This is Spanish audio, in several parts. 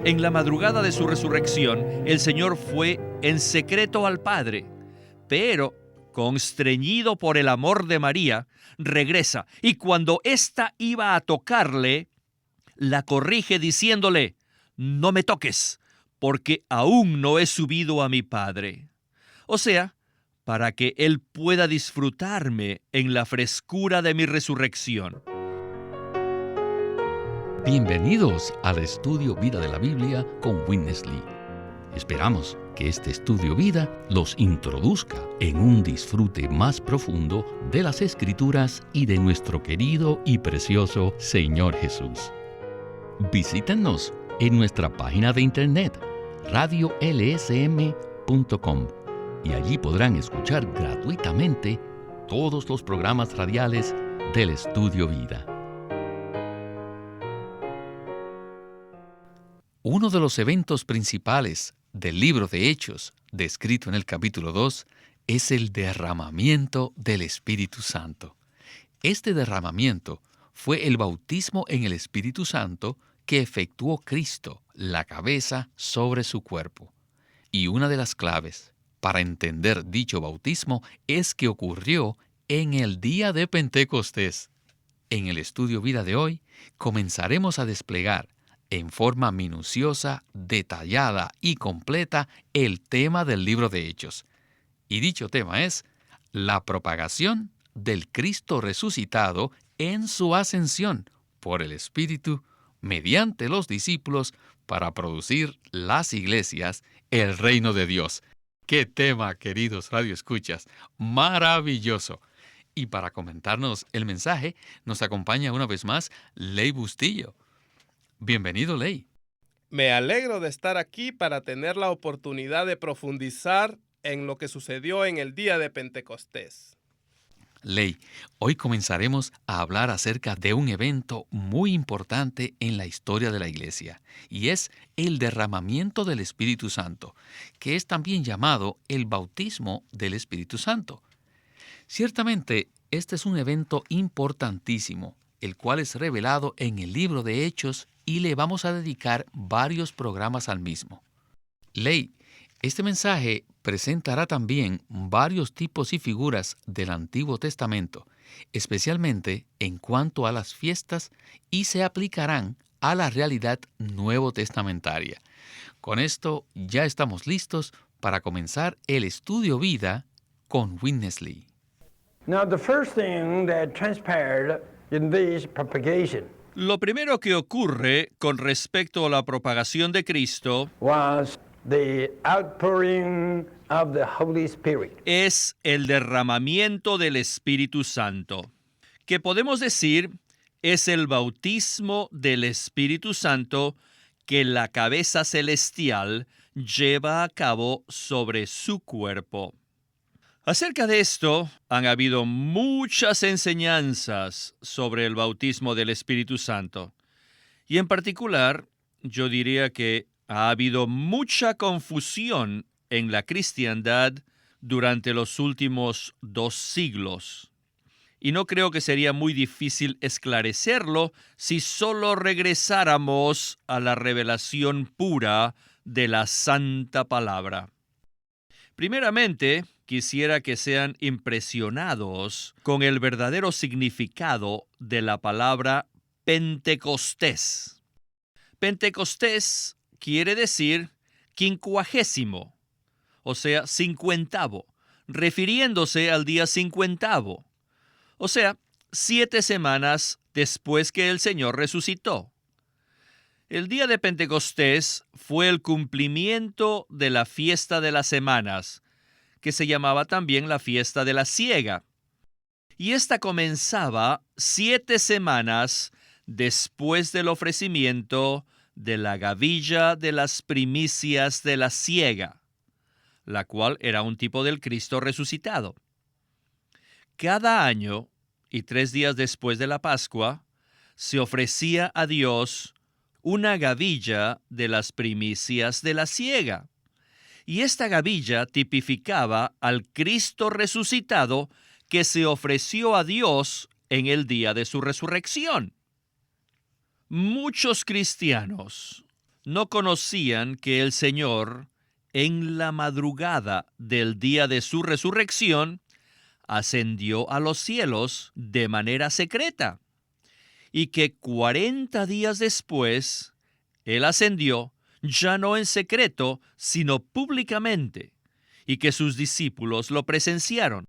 En la madrugada de su resurrección, el Señor fue en secreto al Padre, pero, constreñido por el amor de María, regresa y cuando ésta iba a tocarle, la corrige diciéndole: no me toques, porque aún no he subido a mi Padre. O sea, para que Él pueda disfrutarme en la frescura de mi resurrección. Bienvenidos al Estudio Vida de la Biblia con Witness Lee. Esperamos que este Estudio Vida los introduzca en un disfrute más profundo de las Escrituras y de nuestro querido y precioso Señor Jesús. Visítenos en nuestra página de internet radiolsm.com y allí podrán escuchar gratuitamente todos los programas radiales del Estudio Vida. Uno de los eventos principales del libro de Hechos, descrito en el capítulo 2, es el derramamiento del Espíritu Santo. Este derramamiento fue el bautismo en el Espíritu Santo que efectuó Cristo, la cabeza, sobre su cuerpo. Y una de las claves para entender dicho bautismo es que ocurrió en el día de Pentecostés. En el Estudio Vida de hoy comenzaremos a desplegar en forma minuciosa, detallada y completa el tema del libro de Hechos. Y dicho tema es la propagación del Cristo resucitado en su ascensión por el Espíritu mediante los discípulos para producir las iglesias, el reino de Dios. ¡Qué tema, queridos radioescuchas! ¡Maravilloso! Y para comentarnos el mensaje, nos acompaña una vez más Ley Bustillo. Bienvenido, Ley. Me alegro de estar aquí para tener la oportunidad de profundizar en lo que sucedió en el día de Pentecostés. Ley, hoy comenzaremos a hablar acerca de un evento muy importante en la historia de la Iglesia, y es el derramamiento del Espíritu Santo, que es también llamado el bautismo del Espíritu Santo. Ciertamente, este es un evento importantísimo, el cual es revelado en el libro de Hechos y le vamos a dedicar varios programas al mismo. Ley, este mensaje presentará también varios tipos y figuras del Antiguo Testamento, especialmente en cuanto a las fiestas, y se aplicarán a la realidad nuevo testamentaria. Con esto ya estamos listos para comenzar el Estudio Vida con Witness Lee. Now, the first thing that transpired in this propagation Lo primero que ocurre con respecto a la propagación de Cristo was the outpouring of the Holy Spirit. es el derramamiento del Espíritu Santo, que podemos decir es el bautismo del Espíritu Santo que la cabeza celestial lleva a cabo sobre su cuerpo. Acerca de esto, han habido muchas enseñanzas sobre el bautismo del Espíritu Santo. Y en particular, yo diría que ha habido mucha confusión en la cristiandad durante los últimos 2 siglos. Y no creo que sería muy difícil esclarecerlo si solo regresáramos a la revelación pura de la Santa Palabra. Primeramente, quisiera que sean impresionados con el verdadero significado de la palabra Pentecostés. Pentecostés quiere decir 50º, o sea, 50º, refiriéndose al día 50º, o sea, 7 semanas después que el Señor resucitó. El día de Pentecostés fue el cumplimiento de la fiesta de las semanas, que se llamaba también la fiesta de la siega. Y esta comenzaba 7 semanas después del ofrecimiento de la gavilla de las primicias de la siega, la cual era un tipo del Cristo resucitado. Cada año, y 3 días después de la Pascua, se ofrecía a Dios una gavilla de las primicias de la siega. Y esta gavilla tipificaba al Cristo resucitado que se ofreció a Dios en el día de su resurrección. Muchos cristianos no conocían que el Señor, en la madrugada del día de su resurrección, ascendió a los cielos de manera secreta, y que 40 días después, Él ascendió ya no en secreto, sino públicamente, y que sus discípulos lo presenciaron.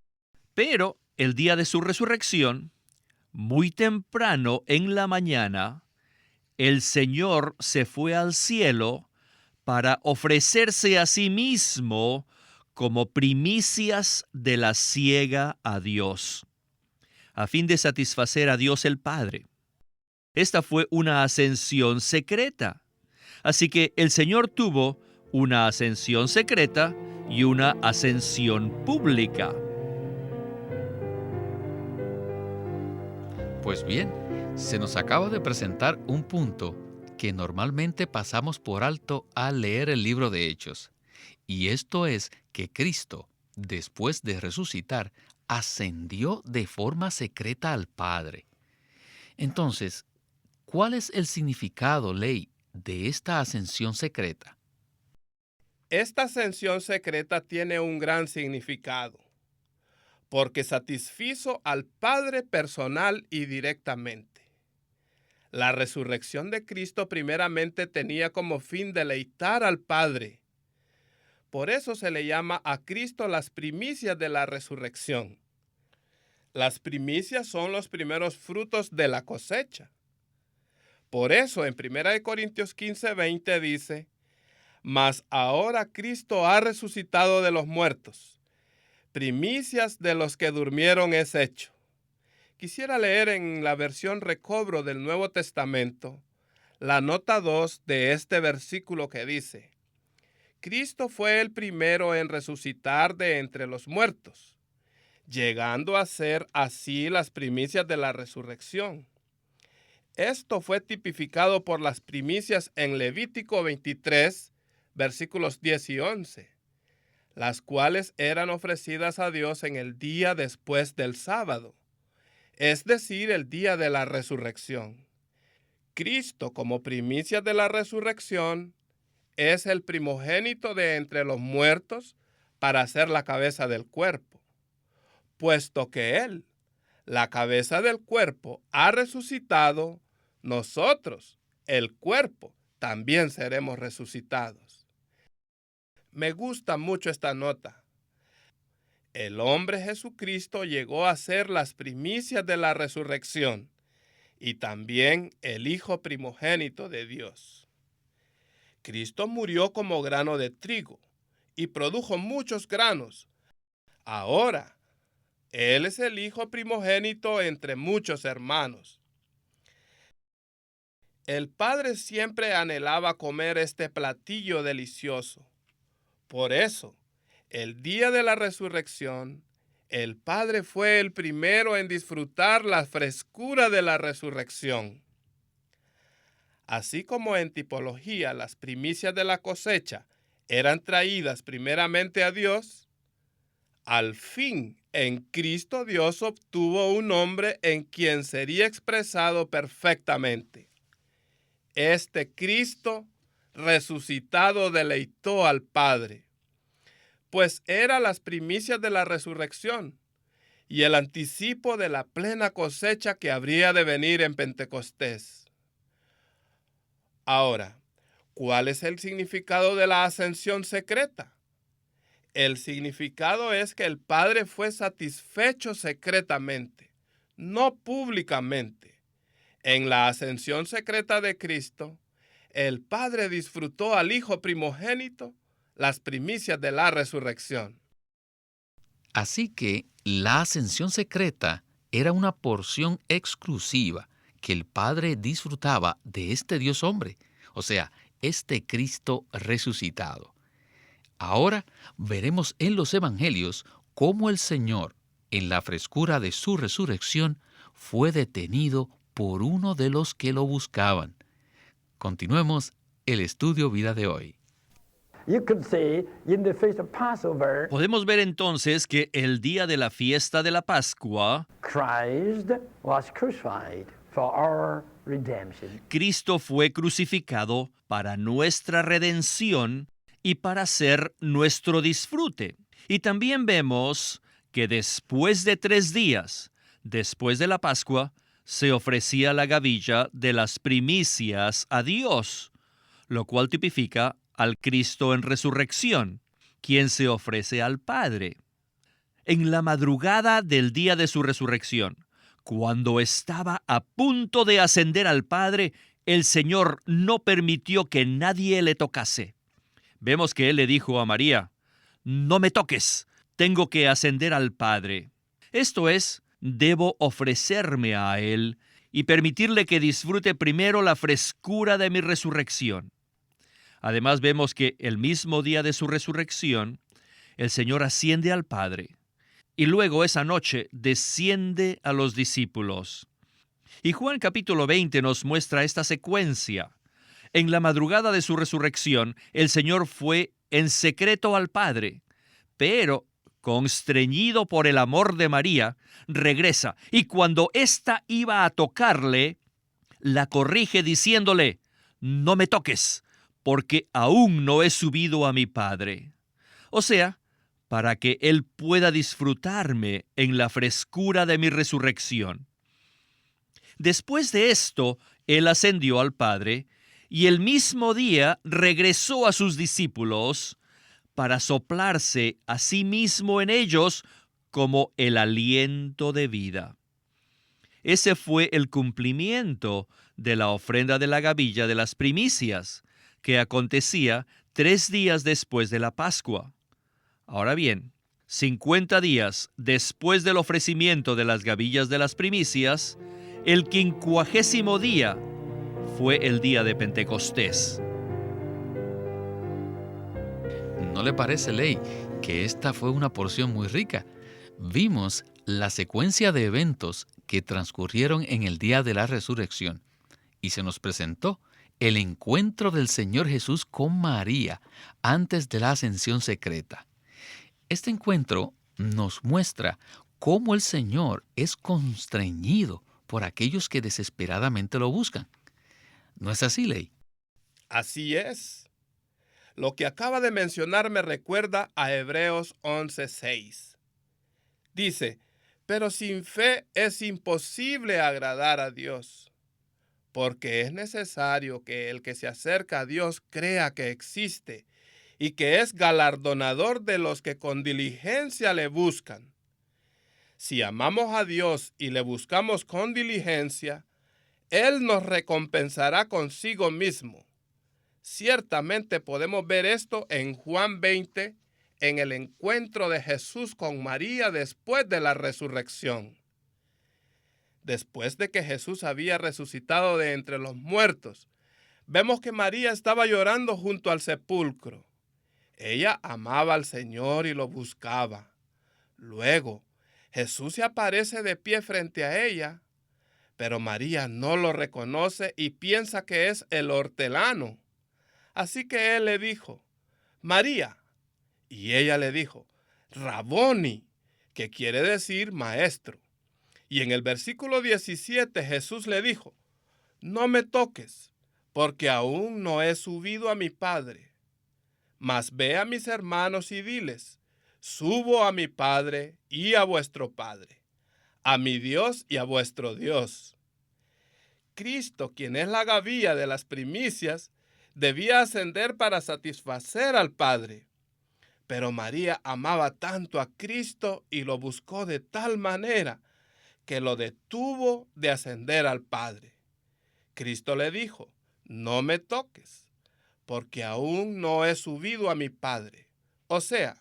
Pero el día de su resurrección, muy temprano en la mañana, el Señor se fue al cielo para ofrecerse a sí mismo como primicias de la siega a Dios, a fin de satisfacer a Dios el Padre. Esta fue una ascensión secreta. Así que el Señor tuvo una ascensión secreta y una ascensión pública. Pues bien, se nos acaba de presentar un punto que normalmente pasamos por alto al leer el libro de Hechos. Y esto es que Cristo, después de resucitar, ascendió de forma secreta al Padre. Entonces, ¿cuál es el significado, Ley, de esta ascensión secreta? Esta ascensión secreta tiene un gran significado, porque satisfizo al Padre personal y directamente. La resurrección de Cristo primeramente tenía como fin deleitar al Padre. Por eso se le llama a Cristo las primicias de la resurrección. Las primicias son los primeros frutos de la cosecha. Por eso en 1 Corintios 15:20 dice: mas ahora Cristo ha resucitado de los muertos. Primicias de los que durmieron es hecho. Quisiera leer en la versión Recobro del Nuevo Testamento la nota 2 de este versículo que dice: Cristo fue el primero en resucitar de entre los muertos, llegando a ser así las primicias de la resurrección. Esto fue tipificado por las primicias en Levítico 23, versículos 10 y 11, las cuales eran ofrecidas a Dios en el día después del sábado, es decir, el día de la resurrección. Cristo, como primicia de la resurrección, es el primogénito de entre los muertos para ser la cabeza del cuerpo. Puesto que Él, la cabeza del cuerpo, ha resucitado, nosotros, el cuerpo, también seremos resucitados. Me gusta mucho esta nota. El hombre Jesucristo llegó a ser las primicias de la resurrección y también el Hijo primogénito de Dios. Cristo murió como grano de trigo y produjo muchos granos. Ahora, Él es el Hijo primogénito entre muchos hermanos. El Padre siempre anhelaba comer este platillo delicioso. Por eso, el día de la resurrección, el Padre fue el primero en disfrutar la frescura de la resurrección. Así como en tipología las primicias de la cosecha eran traídas primeramente a Dios, al fin en Cristo Dios obtuvo un hombre en quien sería expresado perfectamente. Este Cristo resucitado deleitó al Padre, pues era las primicias de la resurrección y el anticipo de la plena cosecha que habría de venir en Pentecostés. Ahora, ¿cuál es el significado de la ascensión secreta? El significado es que el Padre fue satisfecho secretamente, no públicamente. En la ascensión secreta de Cristo, el Padre disfrutó al Hijo primogénito las primicias de la resurrección. Así que la ascensión secreta era una porción exclusiva que el Padre disfrutaba de este Dios hombre, o sea, este Cristo resucitado. Ahora veremos en los Evangelios cómo el Señor, en la frescura de su resurrección, fue detenido por uno de los que lo buscaban. Continuemos el estudio vida de hoy. You could see in the feast of Passover, Podemos ver entonces que el día de la fiesta de la Pascua, Christ was crucified for our redemption. Cristo fue crucificado para nuestra redención y para ser nuestro disfrute. Y también vemos que después de 3 días, después de la Pascua, se ofrecía la gavilla de las primicias a Dios, lo cual tipifica al Cristo en resurrección, quien se ofrece al Padre. En la madrugada del día de su resurrección, cuando estaba a punto de ascender al Padre, el Señor no permitió que nadie le tocase. Vemos que Él le dijo a María: «No me toques, tengo que ascender al Padre». Esto es, debo ofrecerme a Él y permitirle que disfrute primero la frescura de mi resurrección. Además, vemos que el mismo día de su resurrección, el Señor asciende al Padre y luego esa noche desciende a los discípulos. Y Juan capítulo 20 nos muestra esta secuencia. En la madrugada de su resurrección, el Señor fue en secreto al Padre, pero, constreñido por el amor de María, regresa y cuando ésta iba a tocarle, la corrige diciéndole: «No me toques, porque aún no he subido a mi Padre». O sea, para que Él pueda disfrutarme en la frescura de mi resurrección. Después de esto, Él ascendió al Padre y el mismo día regresó a sus discípulos para soplarse a sí mismo en ellos como el aliento de vida. Ese fue el cumplimiento de la ofrenda de la gavilla de las primicias, que acontecía 3 días después de la Pascua. Ahora bien, 50 días después del ofrecimiento de las gavillas de las primicias, el 50º día fue el día de Pentecostés. ¿No le parece, Ley, que esta fue una porción muy rica? Vimos la secuencia de eventos que transcurrieron en el día de la resurrección y se nos presentó el encuentro del Señor Jesús con María antes de la ascensión secreta. Este encuentro nos muestra cómo el Señor es constreñido por aquellos que desesperadamente lo buscan. ¿No es así, Ley? Así es. Lo que acaba de mencionar me recuerda a Hebreos 11:6. Dice: «Pero sin fe es imposible agradar a Dios, porque es necesario que el que se acerca a Dios crea que existe y que es galardonador de los que con diligencia le buscan». Si amamos a Dios y le buscamos con diligencia, Él nos recompensará consigo mismo. Ciertamente podemos ver esto en Juan 20, en el encuentro de Jesús con María después de la resurrección. Después de que Jesús había resucitado de entre los muertos, vemos que María estaba llorando junto al sepulcro. Ella amaba al Señor y lo buscaba. Luego, Jesús se aparece de pie frente a ella, pero María no lo reconoce y piensa que es el hortelano. Así que él le dijo: «María». Y ella le dijo: «Raboni», que quiere decir maestro. Y en el versículo 17 Jesús le dijo: «No me toques, porque aún no he subido a mi Padre. Mas ve a mis hermanos y diles: subo a mi Padre y a vuestro Padre, a mi Dios y a vuestro Dios». Cristo, quien es la gavilla de las primicias, debía ascender para satisfacer al Padre. Pero María amaba tanto a Cristo y lo buscó de tal manera que lo detuvo de ascender al Padre. Cristo le dijo: «No me toques, porque aún no he subido a mi Padre». O sea,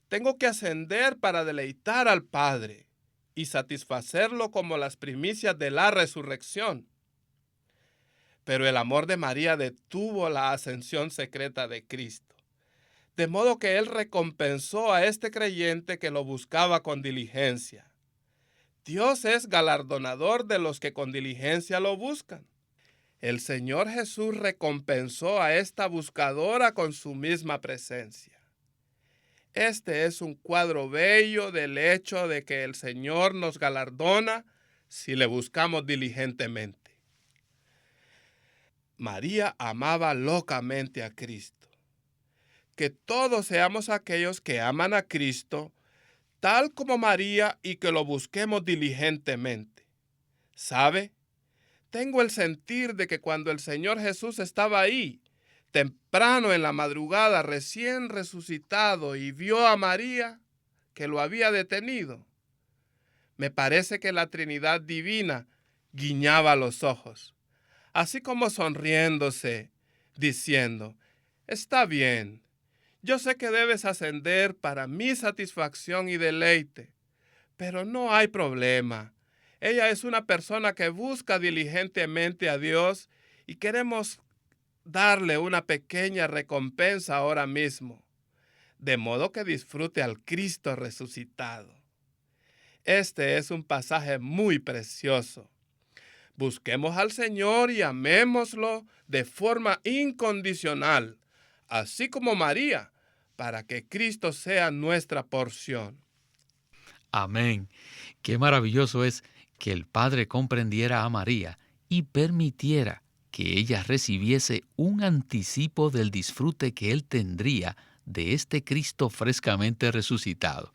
tengo que ascender para deleitar al Padre y satisfacerlo como las primicias de la resurrección. Pero el amor de María detuvo la ascensión secreta de Cristo, de modo que Él recompensó a este creyente que lo buscaba con diligencia. Dios es galardonador de los que con diligencia lo buscan. El Señor Jesús recompensó a esta buscadora con su misma presencia. Este es un cuadro bello del hecho de que el Señor nos galardona si le buscamos diligentemente. María amaba locamente a Cristo. Que todos seamos aquellos que aman a Cristo, tal como María, y que lo busquemos diligentemente. ¿Sabe? Tengo el sentir de que cuando el Señor Jesús estaba ahí, temprano en la madrugada, recién resucitado, y vio a María, que lo había detenido, me parece que la Trinidad Divina guiñaba los ojos, así como sonriéndose, diciendo: está bien, yo sé que debes ascender para mi satisfacción y deleite, pero no hay problema. Ella es una persona que busca diligentemente a Dios y queremos darle una pequeña recompensa ahora mismo, de modo que disfrute al Cristo resucitado. Este es un pasaje muy precioso. Busquemos al Señor y amémoslo de forma incondicional, así como María, para que Cristo sea nuestra porción. Amén. Qué maravilloso es que el Padre comprendiera a María y permitiera que ella recibiese un anticipo del disfrute que él tendría de este Cristo frescamente resucitado.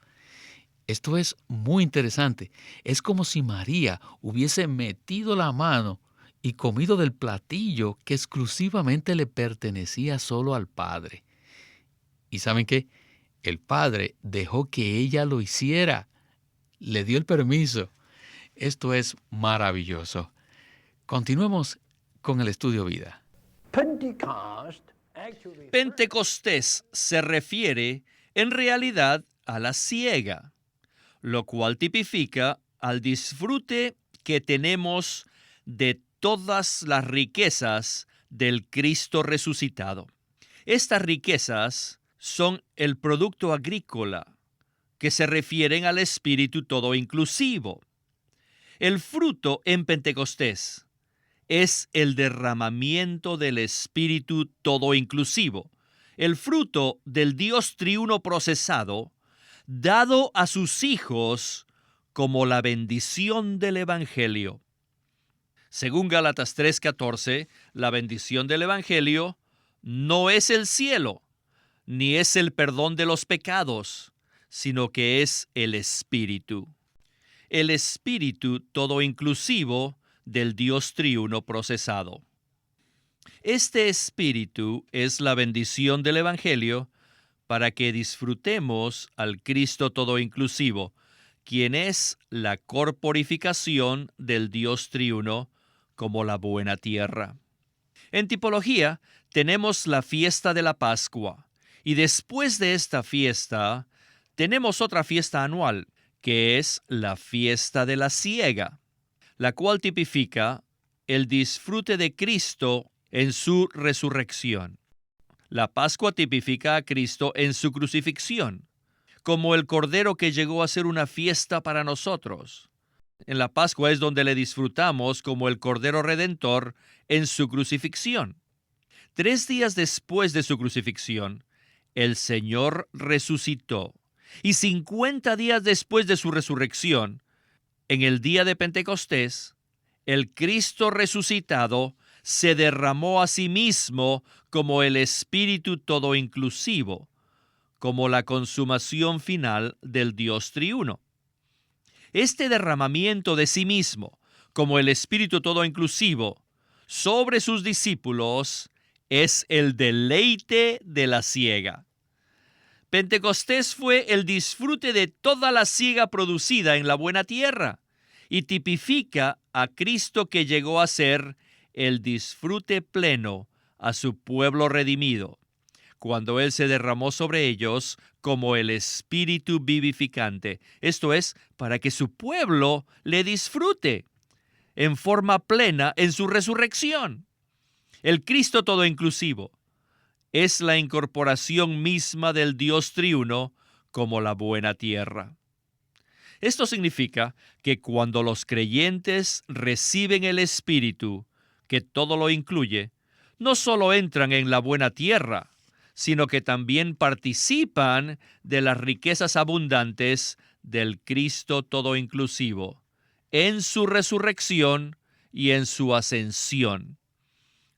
Esto es muy interesante. Es como si María hubiese metido la mano y comido del platillo que exclusivamente le pertenecía solo al Padre. ¿Y saben qué? El Padre dejó que ella lo hiciera. Le dio el permiso. Esto es maravilloso. Continuemos con el estudio vida. Pentecostés se refiere en realidad a la siega, lo cual tipifica al disfrute que tenemos de todas las riquezas del Cristo resucitado. Estas riquezas son el producto agrícola, que se refieren al Espíritu todo inclusivo. El fruto en Pentecostés es el derramamiento del Espíritu todo inclusivo, el fruto del Dios triuno procesado, dado a sus hijos como la bendición del Evangelio. Según Gálatas 3:14, la bendición del Evangelio no es el cielo, ni es el perdón de los pecados, sino que es el Espíritu. El Espíritu todo inclusivo del Dios triuno procesado. Este Espíritu es la bendición del Evangelio para que disfrutemos al Cristo todo inclusivo, quien es la corporificación del Dios triuno como la buena tierra. En tipología tenemos la fiesta de la Pascua, y después de esta fiesta tenemos otra fiesta anual, que es la fiesta de la siega, la cual tipifica el disfrute de Cristo en su resurrección. La Pascua tipifica a Cristo en su crucifixión, como el Cordero que llegó a ser una fiesta para nosotros. En la Pascua es donde le disfrutamos como el Cordero Redentor en su crucifixión. 3 días después de su crucifixión, el Señor resucitó. Y 50 días después de su resurrección, en el día de Pentecostés, el Cristo resucitado se derramó a sí mismo como el Espíritu todo inclusivo, como la consumación final del Dios triuno. Este derramamiento de sí mismo, como el Espíritu todo inclusivo, sobre sus discípulos, es el deleite de la siega. Pentecostés fue el disfrute de toda la siega producida en la buena tierra y tipifica a Cristo que llegó a ser el disfrute pleno a su pueblo redimido, cuando Él se derramó sobre ellos como el Espíritu vivificante. Esto es, para que su pueblo le disfrute en forma plena en su resurrección. El Cristo todo inclusivo es la incorporación misma del Dios triuno como la buena tierra. Esto significa que cuando los creyentes reciben el Espíritu, que todo lo incluye, no solo entran en la buena tierra, sino que también participan de las riquezas abundantes del Cristo todo inclusivo, en su resurrección y en su ascensión.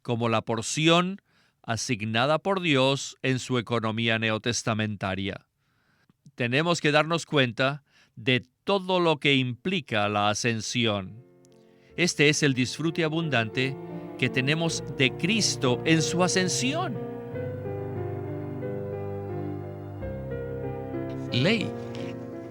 como la porción asignada por Dios en su economía neotestamentaria. Tenemos que darnos cuenta de todo lo que implica la ascensión. Este es el disfrute abundante que tenemos de Cristo en su ascensión. Ley.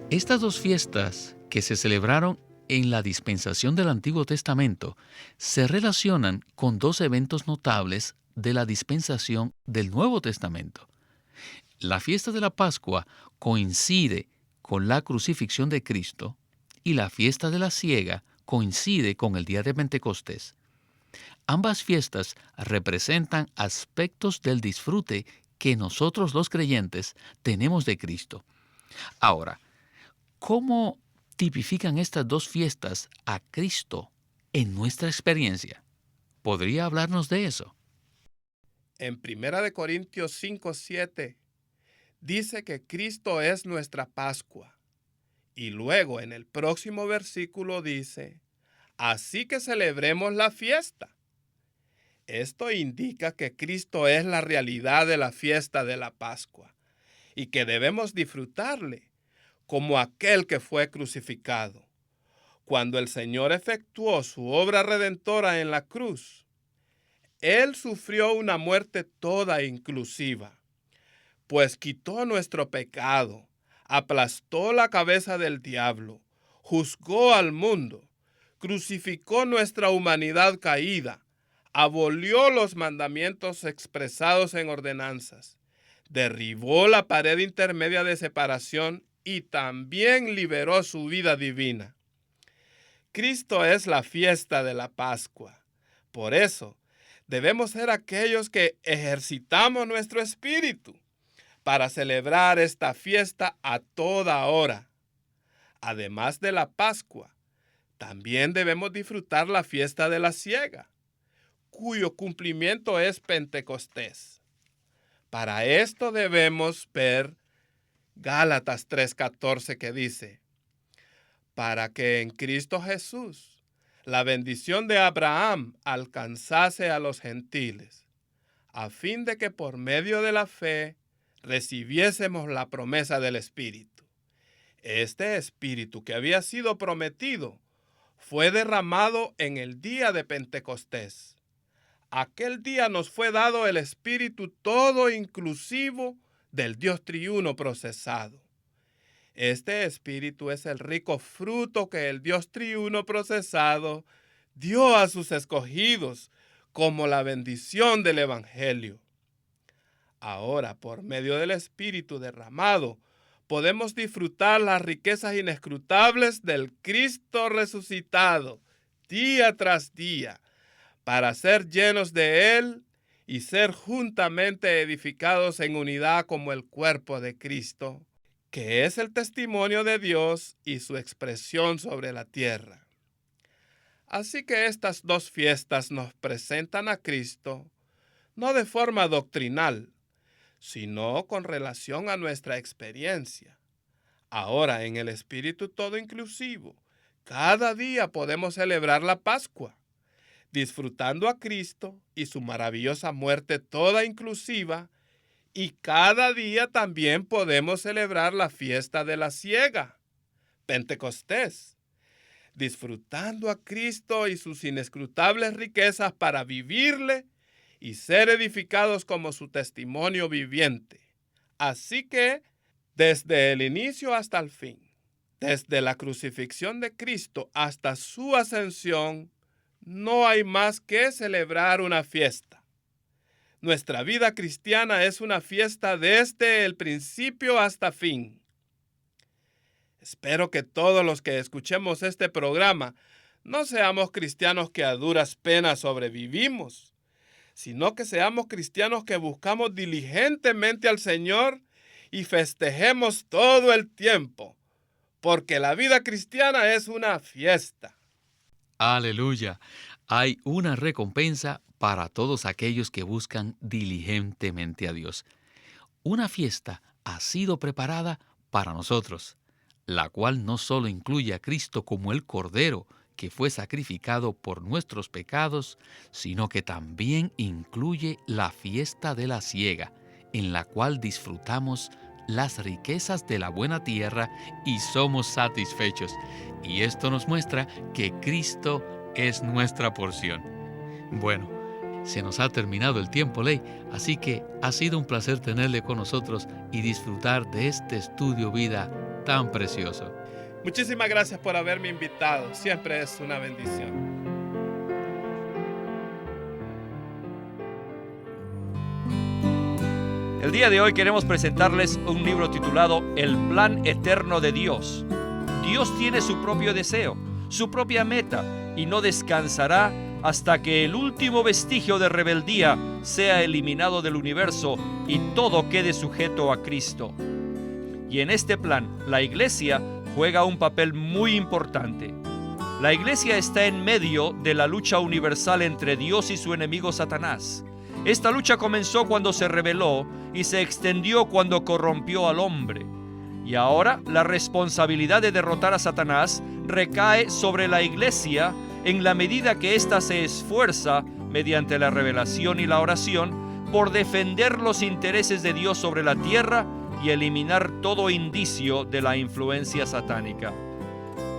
Estas dos fiestas que se celebraron en la dispensación del Antiguo Testamento se relacionan con dos eventos notables de la dispensación del Nuevo Testamento. La fiesta de la Pascua coincide con la crucifixión de Cristo y la fiesta de la siega coincide con el día de Pentecostés. Ambas fiestas representan aspectos del disfrute que nosotros los creyentes tenemos de Cristo. Ahora, ¿cómo tipifican estas dos fiestas a Cristo en nuestra experiencia? ¿Podría hablarnos de eso? En 1 Corintios 5:7 dice que Cristo es nuestra Pascua. Y luego en el próximo versículo dice, así que celebremos la fiesta. Esto indica que Cristo es la realidad de la fiesta de la Pascua y que debemos disfrutarle como aquel que fue crucificado. Cuando el Señor efectuó su obra redentora en la cruz, Él sufrió una muerte toda inclusiva, pues quitó nuestro pecado, aplastó la cabeza del diablo, juzgó al mundo, crucificó nuestra humanidad caída, abolió los mandamientos expresados en ordenanzas, derribó la pared intermedia de separación y también liberó su vida divina. Cristo es la fiesta de la Pascua. Por eso, debemos ser aquellos que ejercitamos nuestro espíritu para celebrar esta fiesta a toda hora. Además de la Pascua, también debemos disfrutar la fiesta de la siega, cuyo cumplimiento es Pentecostés. Para esto debemos ver Gálatas 3:14 que dice, para que en Cristo Jesús la bendición de Abraham alcanzase a los gentiles, a fin de que por medio de la fe recibiésemos la promesa del Espíritu. Este Espíritu que había sido prometido fue derramado en el día de Pentecostés. Aquel día nos fue dado el Espíritu todo inclusivo del Dios triuno procesado. Este Espíritu es el rico fruto que el Dios triuno procesado dio a sus escogidos como la bendición del Evangelio. Ahora, por medio del Espíritu derramado, podemos disfrutar las riquezas inescrutables del Cristo resucitado día tras día, para ser llenos de Él y ser juntamente edificados en unidad como el cuerpo de Cristo, que es el testimonio de Dios y su expresión sobre la tierra. Así que estas dos fiestas nos presentan a Cristo, no de forma doctrinal, sino con relación a nuestra experiencia. Ahora, en el espíritu todo inclusivo, cada día podemos celebrar la Pascua, disfrutando a Cristo y su maravillosa muerte toda inclusiva, y cada día también podemos celebrar la fiesta de la siega, Pentecostés, disfrutando a Cristo y sus inescrutables riquezas para vivirle y ser edificados como su testimonio viviente. Así que, desde el inicio hasta el fin, desde la crucifixión de Cristo hasta su ascensión, no hay más que celebrar una fiesta. Nuestra vida cristiana es una fiesta desde el principio hasta fin. Espero que todos los que escuchemos este programa no seamos cristianos que a duras penas sobrevivimos, sino que seamos cristianos que buscamos diligentemente al Señor y festejemos todo el tiempo, porque la vida cristiana es una fiesta. Aleluya. Hay una recompensa para todos aquellos que buscan diligentemente a Dios. Una fiesta ha sido preparada para nosotros, la cual no solo incluye a Cristo como el Cordero que fue sacrificado por nuestros pecados, sino que también incluye la fiesta de la siega, en la cual disfrutamos las riquezas de la buena tierra y somos satisfechos. Y esto nos muestra que Cristo es nuestra porción. Bueno, se nos ha terminado el tiempo, Ley, así que ha sido un placer tenerle con nosotros y disfrutar de este estudio vida tan precioso. Muchísimas gracias por haberme invitado. Siempre es una bendición. El día de hoy queremos presentarles un libro titulado El Plan Eterno de Dios. Dios tiene su propio deseo, su propia meta, y no descansará hasta que el último vestigio de rebeldía sea eliminado del universo y todo quede sujeto a Cristo. Y en este plan, la Iglesia juega un papel muy importante. La Iglesia está en medio de la lucha universal entre Dios y su enemigo Satanás. Esta lucha comenzó cuando se rebeló y se extendió cuando corrompió al hombre. Y ahora la responsabilidad de derrotar a Satanás recae sobre la Iglesia en la medida que ésta se esfuerza, mediante la revelación y la oración, por defender los intereses de Dios sobre la tierra y eliminar todo indicio de la influencia satánica.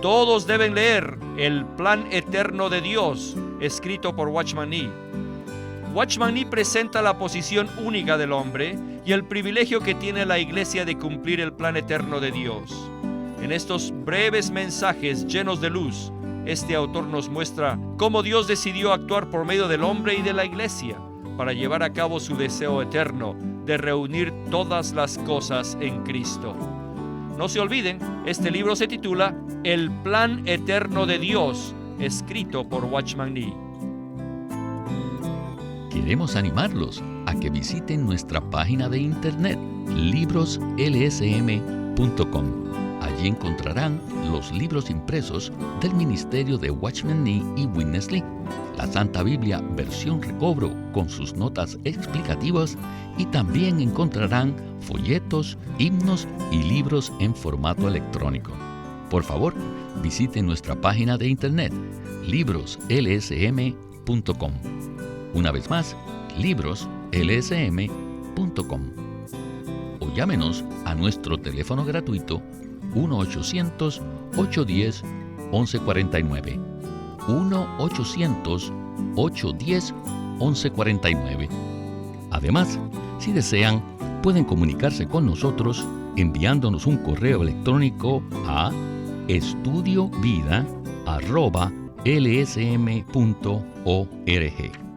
Todos deben leer El Plan Eterno de Dios, escrito por Watchman Nee. Watchman Nee presenta la posición única del hombre y el privilegio que tiene la Iglesia de cumplir el plan eterno de Dios. En estos breves mensajes llenos de luz, este autor nos muestra cómo Dios decidió actuar por medio del hombre y de la Iglesia para llevar a cabo su deseo eterno de reunir todas las cosas en Cristo. No se olviden, este libro se titula El Plan Eterno de Dios, escrito por Watchman Nee. Queremos animarlos a que visiten nuestra página de internet, libroslsm.com. Allí encontrarán los libros impresos del ministerio de Watchman Nee y Witness Lee, la Santa Biblia versión recobro con sus notas explicativas, y también encontrarán folletos, himnos y libros en formato electrónico. Por favor, visiten nuestra página de internet, libroslsm.com. Una vez más, libroslsm.com. O llámenos a nuestro teléfono gratuito 1-800-810-1149. 1-800-810-1149. Además, si desean, pueden comunicarse con nosotros enviándonos un correo electrónico a estudiovida@lsm.org.